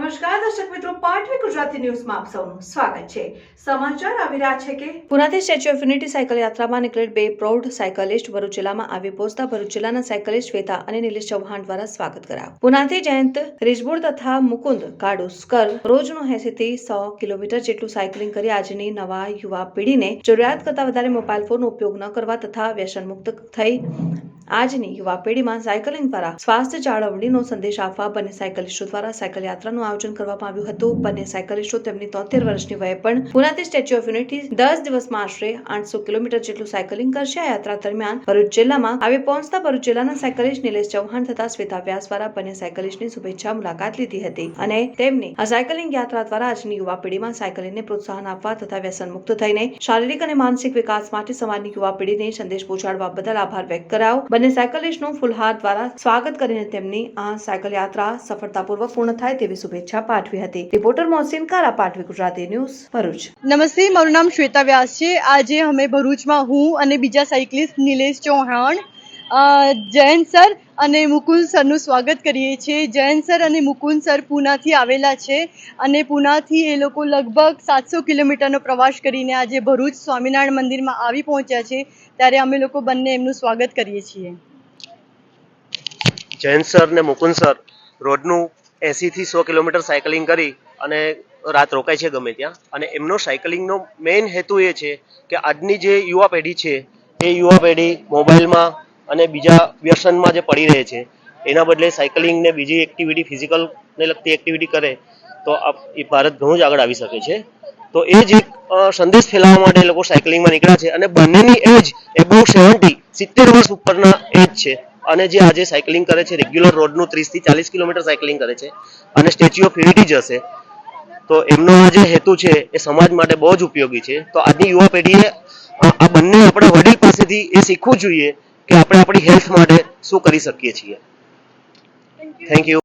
નમસ્કાર દર્શક મિત્રો, પાટવી ગુજરાતી ન્યૂઝમાં આપ સૌનું સ્વાગત છે। સમાચાર આવી રહ્યા છે કે પુનાથી સ્ટેચ્યુ ઓફ યુનિટી સાયકલ યાત્રામાં નીકળેલ બે પ્રૌઢ સાયકલિસ્ટ ભરૂચ જિલ્લામાં આવી પહોંચતા ભરૂચ જિલ્લાના સાયકલિસ્ટ શ્વેતા અને નિલેશ ચૌહાણ દ્વારા સ્વાગત કરાયું। પુનાથી જયંત રીજબોર તથા મુકુંદ કાડુસ્કર રોજનું 80 થી 100 કિલોમીટર જેટલું સાયકલિંગ કરી આજની નવા યુવા પેઢીને જરૂરિયાત કરતાં વધારે મોબાઈલ ફોનનો ઉપયોગ ન કરવા તથા વ્યસન મુક્ત થઈ આજની યુવા પેઢીમાં સાયકલિંગ દ્વારા સ્વાસ્થ્ય જાળવણીનો સંદેશ આપવા બંને સાયકલિસ્ટો દ્વારા સાયકલ યાત્રાનું આયોજન કરવામાં આવ્યું હતું। બંને સાયકલિસ્ટો તેમની 73 વર્ષની વયે પણ પુનાથી સ્ટેચ્યુ ઓફ યુનિટી 10 દિવસમાં આશરે 800 કિલોમીટર જેટલું સાયકલિંગ કરશે। આ યાત્રા દરમિયાન ભરૂચ જિલ્લામાં આવી પહોંચતા ભરૂચ જિલ્લાના સાયકલિસ્ટ નિલેશ ચૌહાણ તથા શ્વેતા વ્યાસ દ્વારા બંને સાયકલિસ્ટની શુભેચ્છા મુલાકાત લીધી હતી અને તેમની આ સાયકલિંગ યાત્રા દ્વારા આજની યુવા પેઢીમાં સાયકલિંગને પ્રોત્સાહન આપવા તથા વ્યસન મુક્ત થઈને શારીરિક અને માનસિક વિકાસ માટે સમાજની યુવા પેઢીને સંદેશ પહોંચાડવા બદલ આભાર વ્યક્ત કરાયો। બંને સાયકલિસ્ટનું ફૂલહાર દ્વારા સ્વાગત કરીને તેમની આ સાયકલ યાત્રા સફળતાપૂર્વક પૂર્ણ થાય તેવી શુભેચ્છા પાઠવી હતી। રિપોર્ટર મોહસિન કારા, પાટવી ગુજરાતી ન્યૂઝ, ભરૂચ। નમસ્તે, મારું નામ શ્વેતા વ્યાસ છે। આજે અમે ભરૂચમાં હું અને બીજા સાયકલિસ્ટ નિલેશ ચૌહાણ, જયંત સર અને મુકુંદ સરનું સ્વાગત કરીએ છીએ। જયંત સર અને મુકુંદ સર પૂનાથી આવેલા છે અને પૂનાથી એ લોકો લગભગ 700 કિલોમીટરનો પ્રવાસ કરીને આજે ભરૂચ સ્વામિનારાયણ મંદિરમાં આવી પહોંચ્યા છે, ત્યારે અમે લોકો બંને એમનું સ્વાગત કરીએ છીએ। જયંત સર ને મુકુંદ સર રોજનું 80 થી 100 કિલોમીટર સાયકલિંગ કરી અને રાત રોકાય છે ગમે ત્યાં, અને એમનો સાયકલિંગનો મેઇન હેતુ એ છે કે આજની જે યુવા પેઢી છે એ યુવા પેઢી મોબાઈલમાં અને બીજા વ્યસનમાં જે પડી રહે છે એના બદલે સાયકલિંગ ને બીજી એક્ટિવિટી, ફિઝિકલને લગતી એક્ટિવિટી કરે તો એ ભારત ઘણું જ આગળ આવી શકે છે। તો એ જ એક સંદેશ ફેલાવવા માટે લોકો સાયકલિંગમાં નીકળ્યા છે અને બંનેની એજ એબોવ 70 વર્ષ ઉપરના એજ છે અને જે આજે સાયકલિંગ કરે છે રેગ્યુલર રોડનું 30 થી 40 કિલોમીટર સાયકલિંગ કરે છે અને સ્ટેચ્યુ ઓફ યુનિટી જશે। તો એમનો આ જે હેતુ છે એ સમાજ માટે બહુ જ ઉપયોગી છે। તો આજની યુવા પેઢીએ આ બંને આપણા વડીલ પાસેથી એ શીખવું જોઈએ કે આપણે આપણી હેલ્થ માટે શું કરી શકીએ છીએ। Thank you.